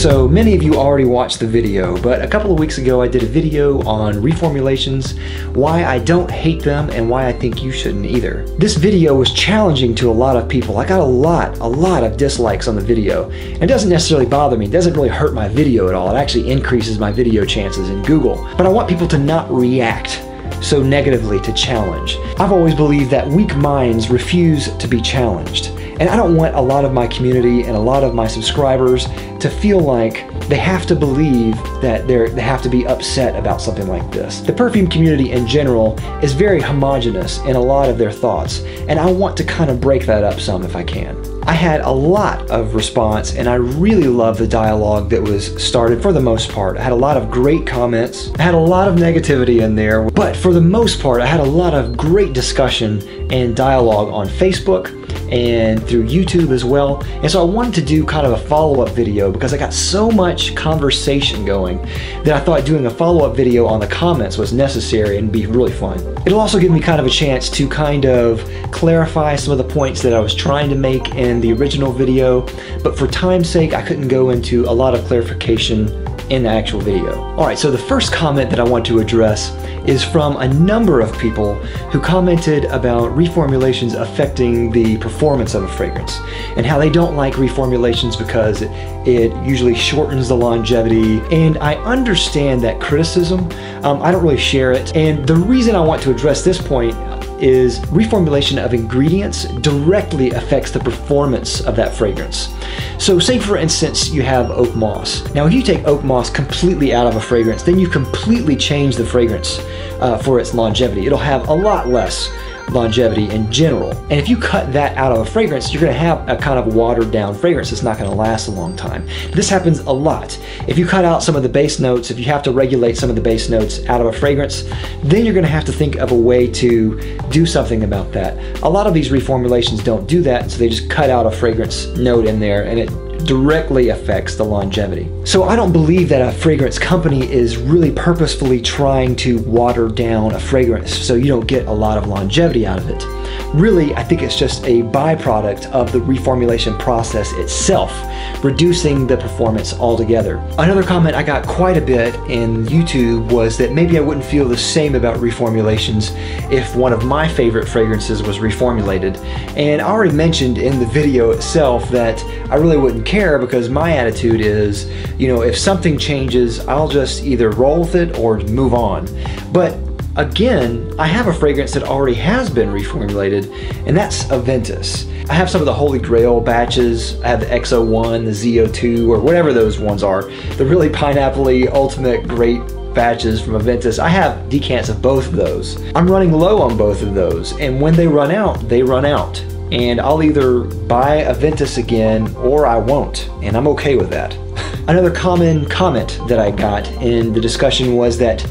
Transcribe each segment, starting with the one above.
So many of you already watched the video, but a couple of weeks ago I did a video on reformulations, why I don't hate them and why I think you shouldn't either. This video was challenging to a lot of people. I got a lot of dislikes on the video. And it doesn't necessarily bother me, it doesn't really hurt my video at all. It actually increases my video chances in Google. But I want people to not react so negatively to challenge. I've always believed that weak minds refuse to be challenged. And I don't want a lot of my community and a lot of my subscribers to feel like they have to believe that they have to be upset about something like this. The perfume community in general is very homogenous in a lot of their thoughts, and I want to kind of break that up some if I can. I had a lot of response, and I really love the dialogue that was started for the most part. I had a lot of great comments. I had a lot of negativity in there, but for the most part, I had a lot of great discussion and dialogue on Facebook and through YouTube as well. And so I wanted to do kind of a follow-up video because I got so much conversation going that I thought doing a follow-up video on the comments was necessary and be really fun. It'll also give me kind of a chance to kind of clarify some of the points that I was trying to make in the original video, but for time's sake, I couldn't go into a lot of clarification in the actual video. Alright, so the first comment that I want to address is from a number of people who commented about reformulations affecting the performance of a fragrance and how they don't like reformulations because it usually shortens the longevity. And I understand that criticism. I don't really share it. And the reason I want to address this point is reformulation of ingredients directly affects the performance of that fragrance. So say for instance you have oak moss. Now if you take oak moss completely out of a fragrance, then you completely change the fragrance for its longevity. It'll have a lot less longevity in general. And if you cut that out of a fragrance, you're going to have a kind of watered down fragrance that's not going to last a long time. This happens a lot. If you cut out some of the base notes, if you have to regulate some of the base notes out of a fragrance, then you're going to have to think of a way to do something about that. A lot of these reformulations don't do that, so they just cut out a fragrance note in there and it directly affects the longevity. So I don't believe that a fragrance company is really purposefully trying to water down a fragrance so you don't get a lot of longevity out of it. Really, I think it's just a byproduct of the reformulation process itself, reducing the performance altogether. Another comment I got quite a bit in YouTube was that maybe I wouldn't feel the same about reformulations if one of my favorite fragrances was reformulated. And I already mentioned in the video itself that I really wouldn't care because my attitude is, you know, if something changes, I'll just either roll with it or move on. But again, I have a fragrance that already has been reformulated, and that's a Ventus. I have some of the Holy Grail batches. I have the XO1, the ZO2, or whatever those ones are. The really pineapple-y, ultimate great batches from Ventus. I have decants of both of those. I'm running low on both of those, and when they run out, they run out. And I'll either buy a Ventus again or I won't, and I'm okay with that. Another common comment that I got in the discussion was that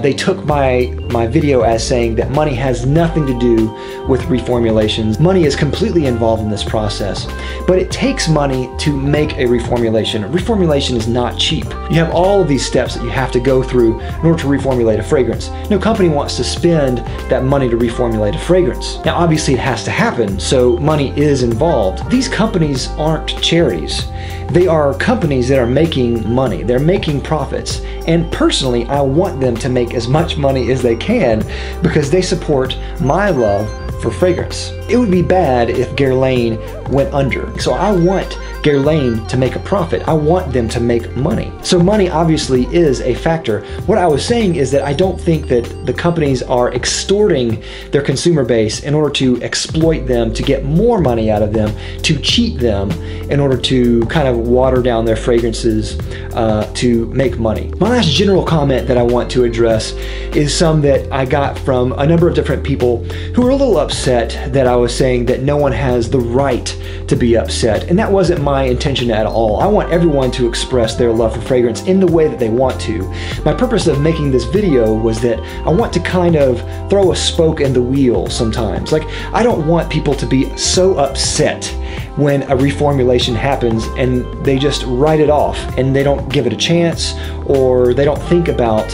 they took my video as saying that money has nothing to do with reformulations. Money is completely involved in this process, but it takes money to make a reformulation. Reformulation is not cheap. You have all of these steps that you have to go through in order to reformulate a fragrance. No company wants to spend that money to reformulate a fragrance. Now obviously it has to happen, so money is involved. These companies aren't charities. They are companies that are making money. They're making profits. And personally, I want them to make as much money as they can because they support my love for fragrance. It would be bad if Guerlain went under. So I want Guerlain to make a profit. I want them to make money. So money obviously is a factor. What I was saying is that I don't think that the companies are extorting their consumer base in order to exploit them, to get more money out of them, to cheat them in order to kind of water down their fragrances to make money. My last general comment that I want to address is some that I got from a number of different people who were a little upset that I was saying that no one has the right to be upset. And that wasn't my intention at all. I want everyone to express their love for fragrance in the way that they want to. My purpose of making this video was that I want to kind of throw a spoke in the wheel sometimes. Like, I don't want people to be so upset when a reformulation happens and they just write it off and they don't give it a chance, or they don't think about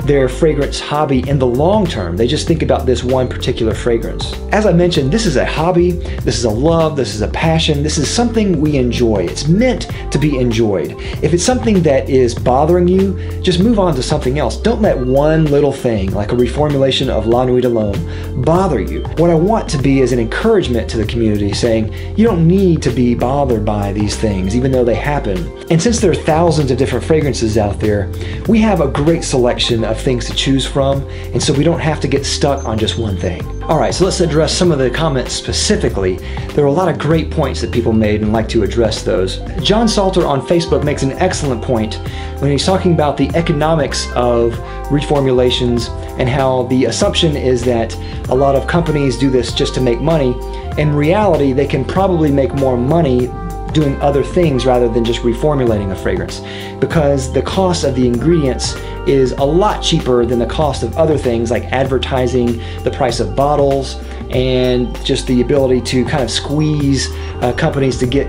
their fragrance hobby in the long term. They just think about this one particular fragrance. As I mentioned, this is a hobby, this is a love, this is a passion, this is something we enjoy. It's meant to be enjoyed. If it's something that is bothering you, just move on to something else. Don't let one little thing, like a reformulation of La Nuit de l'Homme, bother you. What I want to be is an encouragement to the community, saying you don't need to be bothered by these things, even though they happen. And since there are thousands of different fragrances out there, we have a great selection of things to choose from, and so we don't have to get stuck on just one thing. Alright, so let's address some of the comments specifically. There were a lot of great points that people made, and I'd like to address those. John Salter on Facebook makes an excellent point when he's talking about the economics of reformulations and how the assumption is that a lot of companies do this just to make money. In reality, they can probably make more money doing other things rather than just reformulating a fragrance, because the cost of the ingredients is a lot cheaper than the cost of other things like advertising, the price of bottles, and just the ability to kind of squeeze companies to get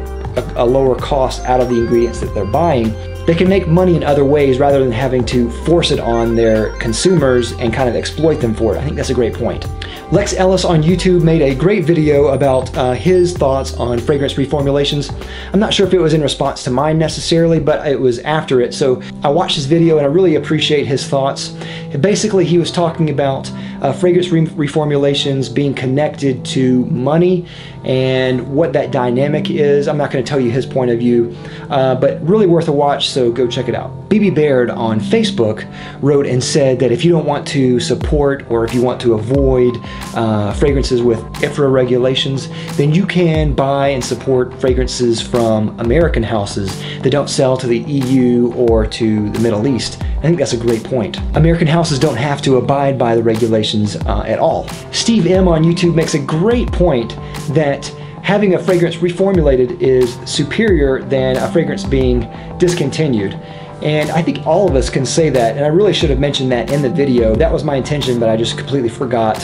a lower cost out of the ingredients that they're buying. They can make money in other ways rather than having to force it on their consumers and kind of exploit them for it. I think that's a great point. Lex Ellis on YouTube made a great video about his thoughts on fragrance reformulations. I'm not sure if it was in response to mine necessarily, but it was after it. So I watched his video and I really appreciate his thoughts. Basically, he was talking about fragrance reformulations being connected to money and what that dynamic is. I'm not going to tell you his point of view, but really worth a watch, so go check it out. BB Baird on Facebook wrote and said that if you don't want to support or if you want to avoid fragrances with IFRA regulations, then you can buy and support fragrances from American houses that don't sell to the EU or to the Middle East. I think that's a great point. American houses don't have to abide by the regulations at all. Steve M on YouTube makes a great point that having a fragrance reformulated is superior than a fragrance being discontinued. And I think all of us can say that, and I really should have mentioned that in the video. That was my intention, but I just completely forgot.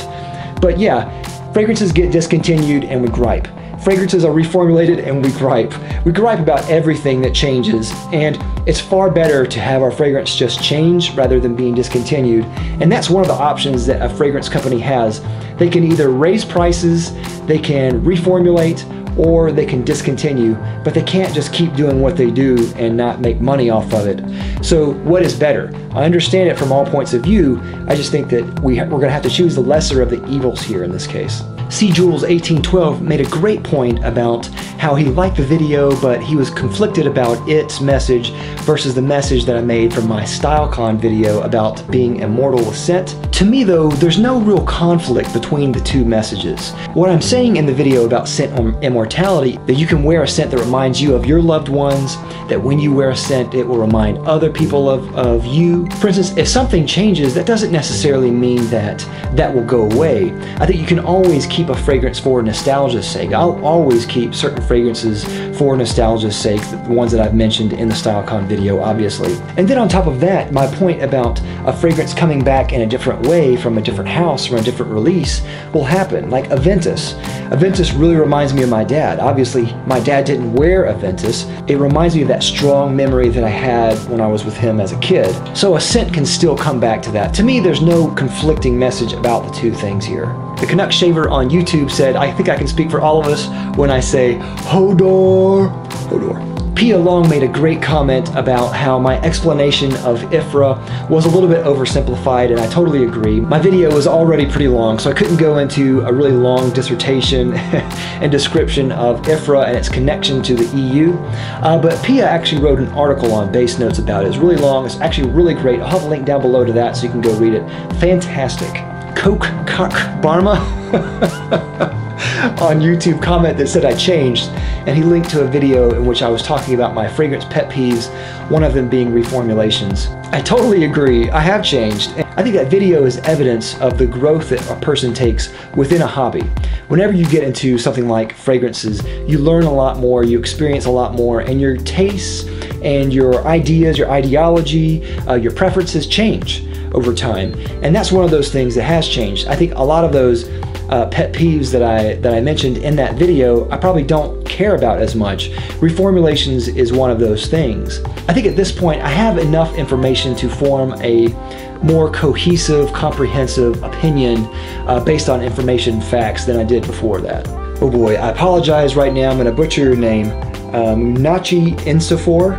But yeah, fragrances get discontinued and we gripe. Fragrances are reformulated and we gripe. We gripe about everything that changes, and it's far better to have our fragrance just change rather than being discontinued. And that's one of the options that a fragrance company has. They can either raise prices, they can reformulate, or they can discontinue, but they can't just keep doing what they do and not make money off of it. So what is better? I understand it from all points of view. I just think that we're going to have to choose the lesser of the evils here in this case. C. Jules 1812 made a great point about how he liked the video, but he was conflicted about its message versus the message that I made from my StyleCon video about being immortal with scent. To me though, there's no real conflict between the two messages. What I'm saying in the video about scent immortality, that you can wear a scent that reminds you of your loved ones, that when you wear a scent it will remind other people of you. For instance, if something changes, that doesn't necessarily mean that that will go away. I think you can always keep a fragrance for nostalgia's sake. I'll always keep certain fragrances for nostalgia's sake, the ones that I've mentioned in the StyleCon video, obviously. And then on top of that, my point about a fragrance coming back in a different way from a different house, from a different release, will happen. Like Aventus. Aventus really reminds me of my dad. Obviously, my dad didn't wear Aventus. It reminds me of that strong memory that I had when I was with him as a kid. So a scent can still come back to that. To me, there's no conflicting message about the two things here. The Canuck Shaver on YouTube said, I think I can speak for all of us when I say, Hodor. Hodor. Pia Long made a great comment about how my explanation of IFRA was a little bit oversimplified, and I totally agree. My video was already pretty long, so I couldn't go into a really long dissertation and description of IFRA and its connection to the EU. But Pia actually wrote an article on Base Notes about it. It's really long. It's actually really great. I'll have a link down below to that so you can go read it. Fantastic. Coke Cock Barma on YouTube comment that said I changed, and he linked to a video in which I was talking about my fragrance pet peeves, one of them being reformulations. I totally agree, I have changed. And I think that video is evidence of the growth that a person takes within a hobby. Whenever you get into something like fragrances, you learn a lot more, you experience a lot more, and your tastes and your ideas, your ideology, your preferences change over time. And that's one of those things that has changed. I think a lot of those pet peeves that I mentioned in that video, I probably don't care care about as much, reformulations is one of those things. I think at this point I have enough information to form a more cohesive, comprehensive opinion based on information and facts than I did before that. Oh boy, I apologize right now, I'm going to butcher your name. Nachi Insafor?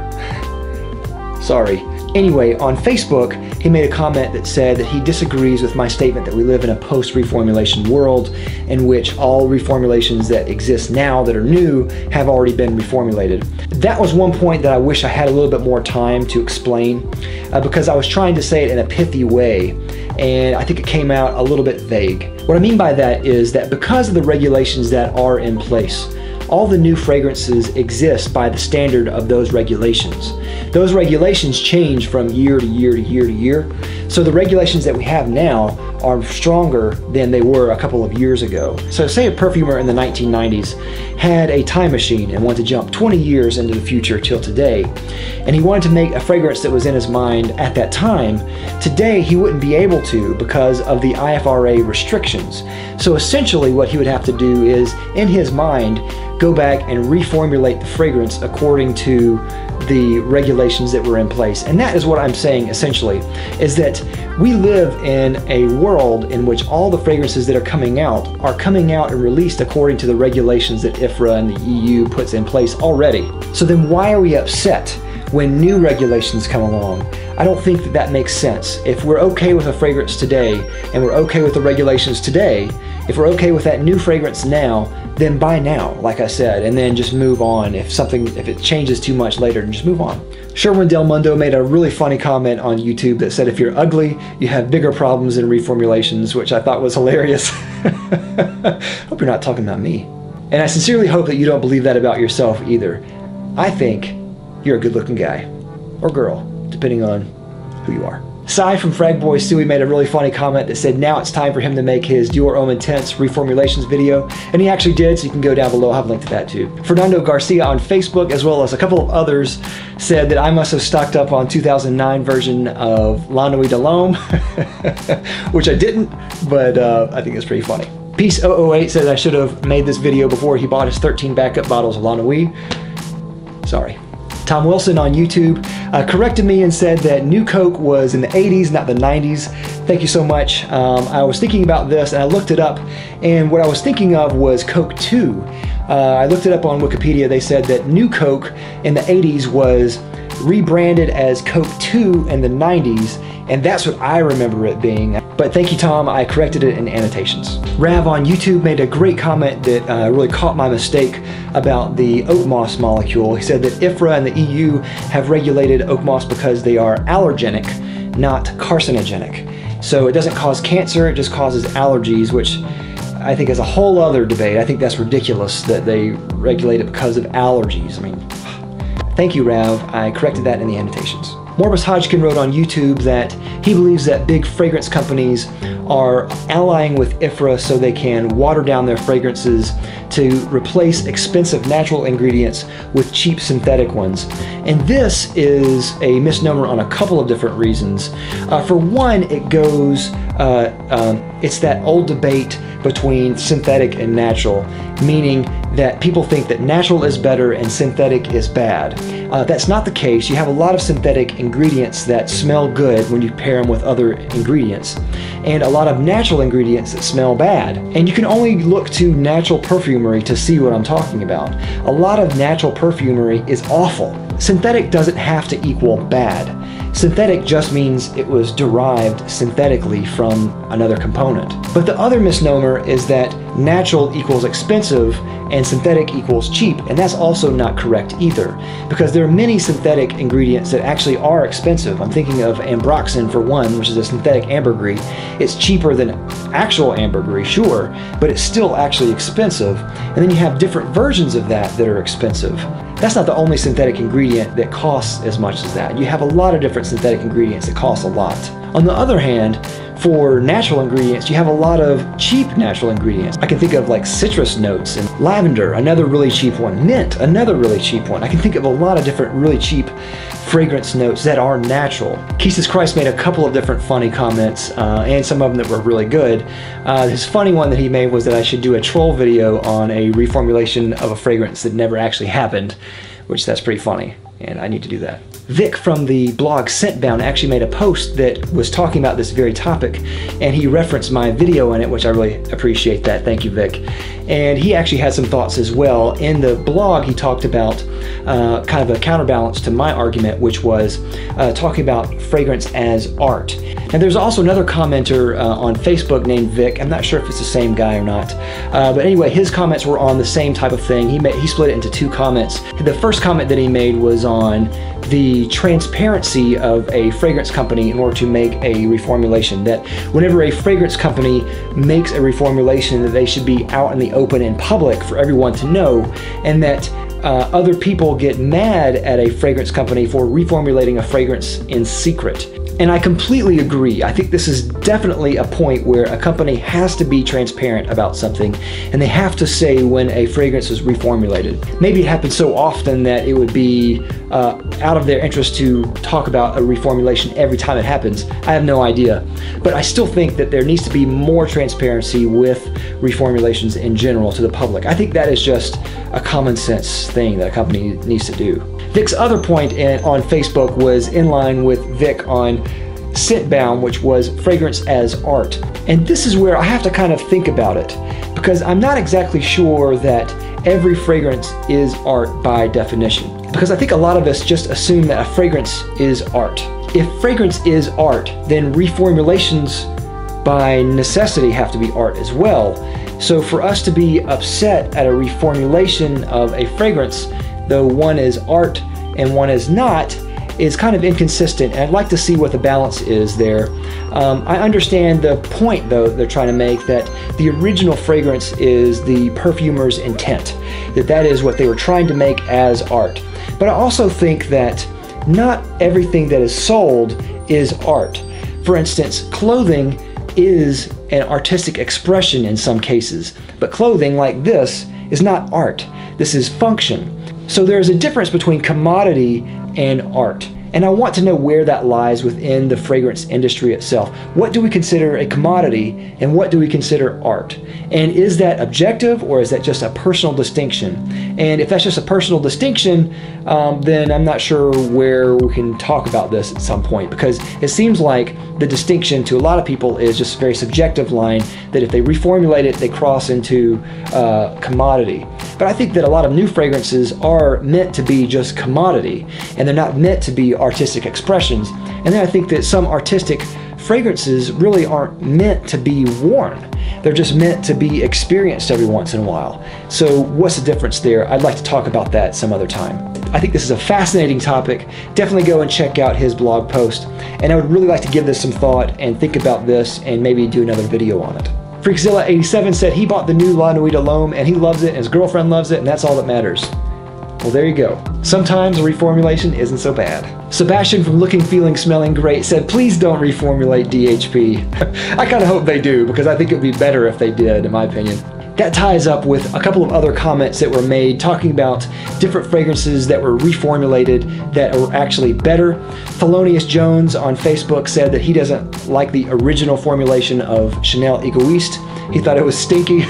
Sorry. Anyway, on Facebook, he made a comment that said that he disagrees with my statement that we live in a post-reformulation world in which all reformulations that exist now that are new have already been reformulated. That was one point that I wish I had a little bit more time to explain because I was trying to say it in a pithy way, and I think it came out a little bit vague. What I mean by that is that because of the regulations that are in place, all the new fragrances exist by the standard of those regulations. Those regulations change from year to year to year to year. So the regulations that we have now are stronger than they were a couple of years ago. So say a perfumer in the 1990s had a time machine and wanted to jump 20 years into the future till today, and he wanted to make a fragrance that was in his mind at that time. Today he wouldn't be able to because of the IFRA restrictions. So essentially what he would have to do is, in his mind, go back and reformulate the fragrance according to the regulations that were in place. And that is what I'm saying essentially, is that we live in a world in which all the fragrances that are coming out and released according to the regulations that IFRA and the EU puts in place already. So then why are we upset when new regulations come along? I don't think that that makes sense. If we're okay with a fragrance today and we're okay with the regulations today, if we're okay with that new fragrance now, then buy now, like I said, and then just move on. If it changes too much later, then just move on. Sherwin Del Mundo made a really funny comment on YouTube that said if you're ugly, you have bigger problems in reformulations, which I thought was hilarious. Hope you're not talking about me. And I sincerely hope that you don't believe that about yourself either. I think you're a good-looking guy, or girl, depending on who you are. Cy from Fragboy Stewie made a really funny comment that said now it's time for him to make his Dior Homme Intense reformulations video, and he actually did, so you can go down below. I'll have a link to that too. Fernando Garcia on Facebook, as well as a couple of others, said that I must have stocked up on 2009 version of La Nuit de l'Homme, which I didn't, but I think it's pretty funny. Peace 008 said I should have made this video before he bought his 13 backup bottles of La Nuit. Sorry. Tom Wilson on YouTube corrected me and said that New Coke was in the 80s, not the 90s. Thank you so much. I was thinking about this and I looked it up, and what I was thinking of was Coke 2. I looked it up on Wikipedia. They said that New Coke in the 80s was rebranded as Coke 2 in the 90s, and that's what I remember it being. But thank you, Tom, I corrected it in annotations. Rav on YouTube made a great comment that really caught my mistake about the oak moss molecule. He said that IFRA and the EU have regulated oak moss because they are allergenic, not carcinogenic. So it doesn't cause cancer, it just causes allergies, which I think is a whole other debate. I think that's ridiculous that they regulate it because of allergies. I mean, thank you, Rav. I corrected that in the annotations. Morbus Hodgkin wrote on YouTube that he believes that big fragrance companies are allying with IFRA so they can water down their fragrances to replace expensive natural ingredients with cheap synthetic ones. And this is a misnomer on a couple of different reasons. For one, it's that old debate between synthetic and natural, meaning that people think that natural is better and synthetic is bad. That's not the case. You have a lot of synthetic ingredients that smell good when you pair them with other ingredients, and a lot of natural ingredients that smell bad. And you can only look to natural perfumery to see what I'm talking about. A lot of natural perfumery is awful. Synthetic doesn't have to equal bad. Synthetic just means it was derived synthetically from another component. But the other misnomer is that natural equals expensive and synthetic equals cheap, and that's also not correct either, because there are many synthetic ingredients that actually are expensive. I'm thinking of ambroxan for one, which is a synthetic ambergris. It's cheaper than actual ambergris, sure, but it's still actually expensive. And then you have different versions of that that are expensive. That's not the only synthetic ingredient that costs as much as that. You have a lot of different synthetic ingredients that cost a lot. On the other hand, for natural ingredients, you have a lot of cheap natural ingredients. I can think of like citrus notes and lavender, another really cheap one. Mint, another really cheap one. I can think of a lot of different really cheap fragrance notes that are natural. Jesus Christ made a couple of different funny comments, and some of them that were really good. His funny one that he made was that I should do a troll video on a reformulation of a fragrance that never actually happened, which that's pretty funny, and I need to do that. Vic from the blog Scentbound actually made a post that was talking about this very topic, and he referenced my video in it, which I really appreciate that. Thank you, Vic. And he actually had some thoughts as well. In the blog, he talked about kind of a counterbalance to my argument, which was talking about fragrance as art. And there's also another commenter on Facebook named Vic. I'm not sure if it's the same guy or not. But anyway, his comments were on the same type of thing. He split it into two comments. The first comment that he made was on the transparency of a fragrance company in order to make a reformulation. That whenever a fragrance company makes a reformulation, that they should be out in the open in public for everyone to know, and that other people get mad at a fragrance company for reformulating a fragrance in secret. And I completely agree. I think this is definitely a point where a company has to be transparent about something, and they have to say when a fragrance is reformulated. Maybe it happens so often that it would be out of their interest to talk about a reformulation every time it happens. I have no idea. But I still think that there needs to be more transparency with reformulations in general to the public. I think that is just a common sense thing that a company needs to do. Vic's other point on Facebook was in line with Vic on Scentbound, which was fragrance as art. And this is where I have to kind of think about it, because I'm not exactly sure that every fragrance is art by definition. Because I think a lot of us just assume that a fragrance is art. If fragrance is art, then reformulations by necessity have to be art as well. So for us to be upset at a reformulation of a fragrance, though one is art and one is not, is kind of inconsistent, and I'd like to see what the balance is there. I understand the point, though, they're trying to make, that the original fragrance is the perfumer's intent, that is what they were trying to make as art. But I also think that not everything that is sold is art. For instance, clothing is an artistic expression in some cases, but clothing like this is not art. This is function. So there's a difference between commodity and art. And I want to know where that lies within the fragrance industry itself. What do we consider a commodity and what do we consider art? And is that objective or is that just a personal distinction? And if that's just a personal distinction, then I'm not sure where we can talk about this at some point, because it seems like the distinction to a lot of people is just a very subjective line that if they reformulate it, they cross into commodity. But I think that a lot of new fragrances are meant to be just commodity, and they're not meant to be artistic expressions. And then I think that some artistic fragrances really aren't meant to be worn. They're just meant to be experienced every once in a while. So what's the difference there? I'd like to talk about that some other time. I think this is a fascinating topic. Definitely go and check out his blog post. And I would really like to give this some thought and think about this and maybe do another video on it. Freakzilla87 said he bought the new La Nuit de l'Homme and he loves it and his girlfriend loves it, and that's all that matters. Well, there you go. Sometimes a reformulation isn't so bad. Sebastian from Looking, Feeling, Smelling Great said, please don't reformulate DHP. I kind of hope they do, because I think it would be better if they did, in my opinion. That ties up with a couple of other comments that were made talking about different fragrances that were reformulated that are actually better. Thelonious Jones on Facebook said that he doesn't like the original formulation of Chanel Egoiste. He thought it was stinky,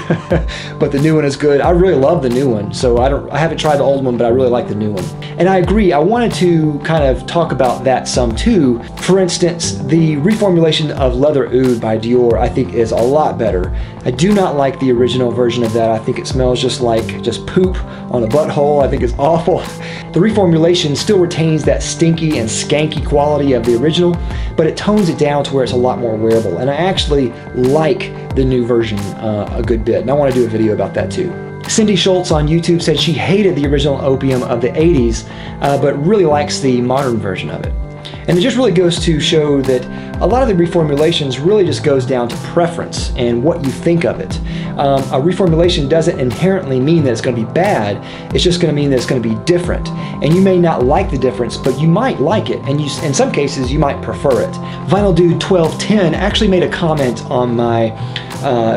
but the new one is good. I really love the new one, so I haven't tried the old one, but I really like the new one. And I agree, I wanted to kind of talk about that some too. For instance, the reformulation of Leather Oud by Dior I think is a lot better. I do not like the original version of that. I think it smells just like poop on a butthole. I think it's awful. The reformulation still retains that stinky and skanky quality of the original, but it tones it down to where it's a lot more wearable. And I actually like the new version a good bit, and I want to do a video about that too. Cindy Schultz on YouTube said she hated the original opium of the 80s, but really likes the modern version of it. And it just really goes to show that a lot of the reformulations really just goes down to preference and what you think of it. A reformulation doesn't inherently mean that it's going to be bad. It's just going to mean that it's going to be different. And you may not like the difference, but you might like it. And in some cases, you might prefer it. Vinyl Dude 1210 actually made a comment on my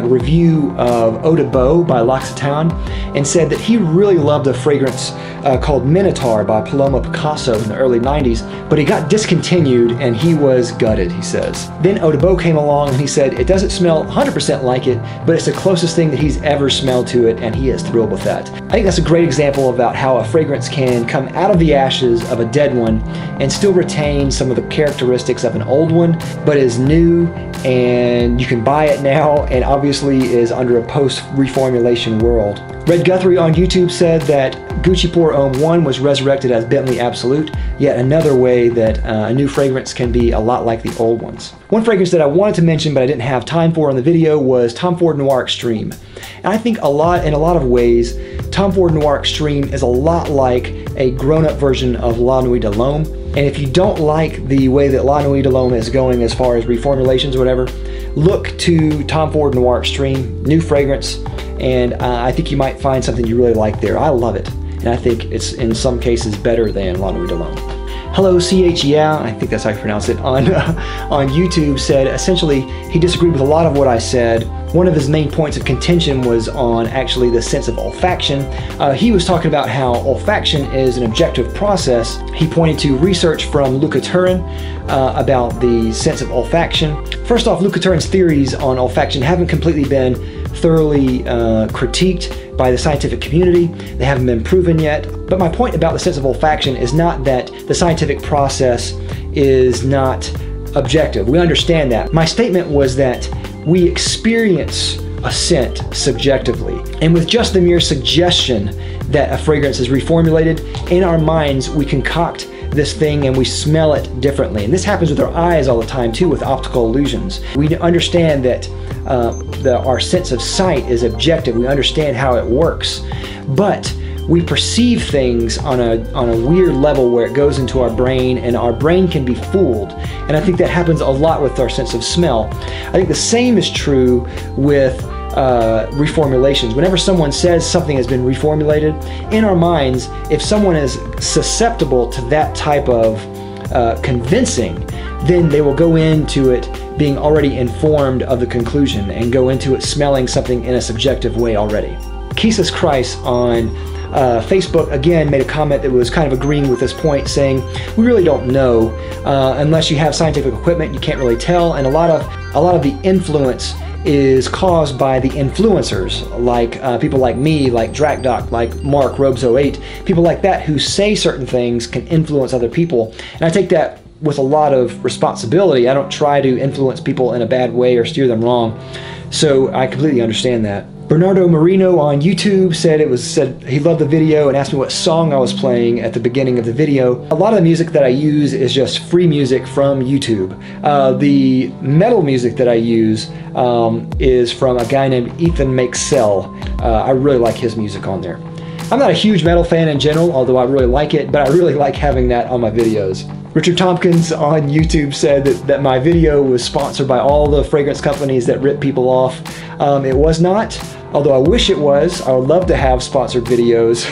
review of Eau de Beau by L'Occitane and said that he really loved a fragrance called Minotaur by Paloma Picasso in the early 90s, but it got discontinued and he was gutted, he says. Then Eau de Beau came along and he said it doesn't smell 100% like it, but it's the closest thing that he's ever smelled to it, and he is thrilled with that. I think that's a great example about how a fragrance can come out of the ashes of a dead one and still retain some of the characteristics of an old one, but is new, and you can buy it now and obviously is under a post-reformulation world. Red Guthrie on YouTube said that Gucci Pour Homme 1 was resurrected as Bentley Absolute, yet another way that a new fragrance can be a lot like the old ones. One fragrance that I wanted to mention but I didn't have time for in the video was Tom Ford Noir Extreme. And I think in a lot of ways, Tom Ford Noir Extreme is a lot like a grown-up version of La Nuit de l'Homme. And if you don't like the way that La Nuit de l'Homme is going as far as reformulations or whatever, look to Tom Ford Noir Extreme, new fragrance, and I think you might find something you really like there. I love it, and I think it's in some cases better than La Nuit de l'Homme. Hello CH Yeah, I think that's how you pronounce it, on YouTube said essentially he disagreed with a lot of what I said. One of his main points of contention was on actually the sense of olfaction. He was talking about how olfaction is an objective process. He pointed to research from Luca Turin about the sense of olfaction. First off, Luca Turin's theories on olfaction haven't completely been thoroughly critiqued by the scientific community. They haven't been proven yet. But my point about the sense of olfaction is not that the scientific process is not objective. We understand that. My statement was that we experience a scent subjectively. And with just the mere suggestion that a fragrance is reformulated, in our minds we concoct this thing and we smell it differently. And this happens with our eyes all the time too, with optical illusions. We understand that our sense of sight is objective. We understand how it works, but we perceive things on a weird level where it goes into our brain, and our brain can be fooled. And I think that happens a lot with our sense of smell. I think the same is true with reformulations. Whenever someone says something has been reformulated, in our minds, if someone is susceptible to that type of convincing, then they will go into it being already informed of the conclusion and go into it smelling something in a subjective way already. Kesis Christ on Facebook again made a comment that was kind of agreeing with this point, saying we really don't know unless you have scientific equipment. You can't really tell, and a lot of the influence is caused by the influencers, like people like me, like DrakDoc, like Mark Robes08, people like that who say certain things can influence other people, and I take that with a lot of responsibility. I don't try to influence people in a bad way or steer them wrong, so I completely understand that. Bernardo Marino on YouTube said he loved the video and asked me what song I was playing at the beginning of the video. A lot of the music that I use is just free music from YouTube. The metal music that I use is from a guy named Ethan Makesell. I really like his music on there. I'm not a huge metal fan in general, although I really like it, but I really like having that on my videos. Richard Tompkins on YouTube said that my video was sponsored by all the fragrance companies that rip people off. It was not, although I wish it was. I would love to have sponsored videos.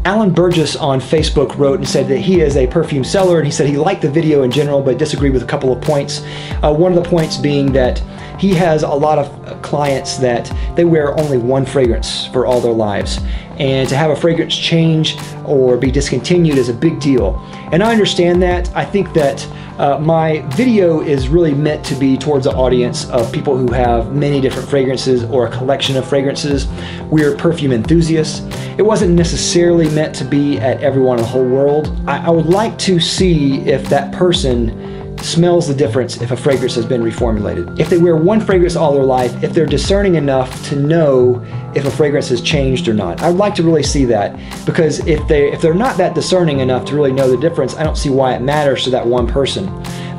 Alan Burgess on Facebook wrote and said that he is a perfume seller, and he said he liked the video in general but disagreed with a couple of points. One of the points being that he has a lot of clients that they wear only one fragrance for all their lives, and to have a fragrance change or be discontinued is a big deal. And I understand that. I think that my video is really meant to be towards an audience of people who have many different fragrances or a collection of fragrances. We're perfume enthusiasts. It wasn't necessarily meant to be at everyone in the whole world. I would like to see if that person smells the difference if a fragrance has been reformulated. If they wear one fragrance all their life, if they're discerning enough to know if a fragrance has changed or not. I'd like to really see that, because if they're not that discerning enough to really know the difference, I don't see why it matters to that one person.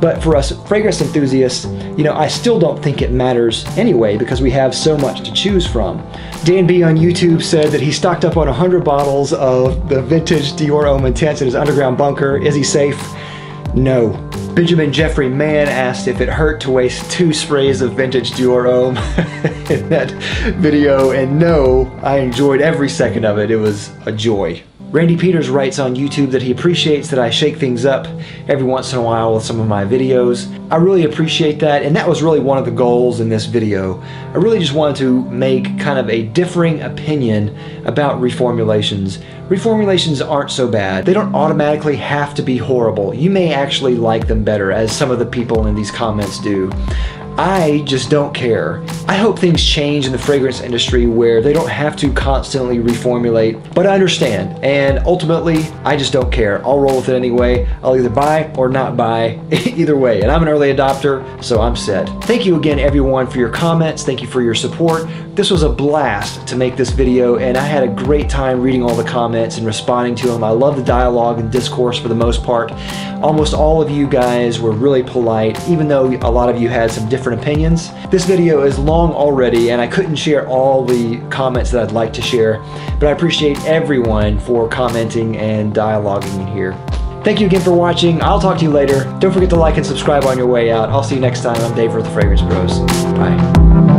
But for us fragrance enthusiasts, you know, I still don't think it matters anyway, because we have so much to choose from. Dan B on YouTube said that he stocked up on 100 bottles of the vintage Dior Homme Intense in his underground bunker. Is he safe? No. Benjamin Jeffrey Mann asked if it hurt to waste 2 sprays of vintage Dior Homme in that video, and no, I enjoyed every second of it. It was a joy. Randy Peters writes on YouTube that he appreciates that I shake things up every once in a while with some of my videos. I really appreciate that, and that was really one of the goals in this video. I really just wanted to make kind of a differing opinion about reformulations. Reformulations aren't so bad. They don't automatically have to be horrible. You may actually like them better, as some of the people in these comments do. I just don't care. I hope things change in the fragrance industry where they don't have to constantly reformulate, but I understand, and ultimately, I just don't care. I'll roll with it anyway. I'll either buy or not buy, either way, and I'm an early adopter, so I'm set. Thank you again, everyone, for your comments. Thank you for your support. This was a blast to make this video, and I had a great time reading all the comments and responding to them. I love the dialogue and discourse for the most part. Almost all of you guys were really polite, even though a lot of you had some different opinions. This video is long already, and I couldn't share all the comments that I'd like to share, but I appreciate everyone for commenting and dialoguing in here. Thank you again for watching. I'll talk to you later. Don't forget to like and subscribe on your way out. I'll see you next time. I'm Dave with the Fragrance Bros. Bye.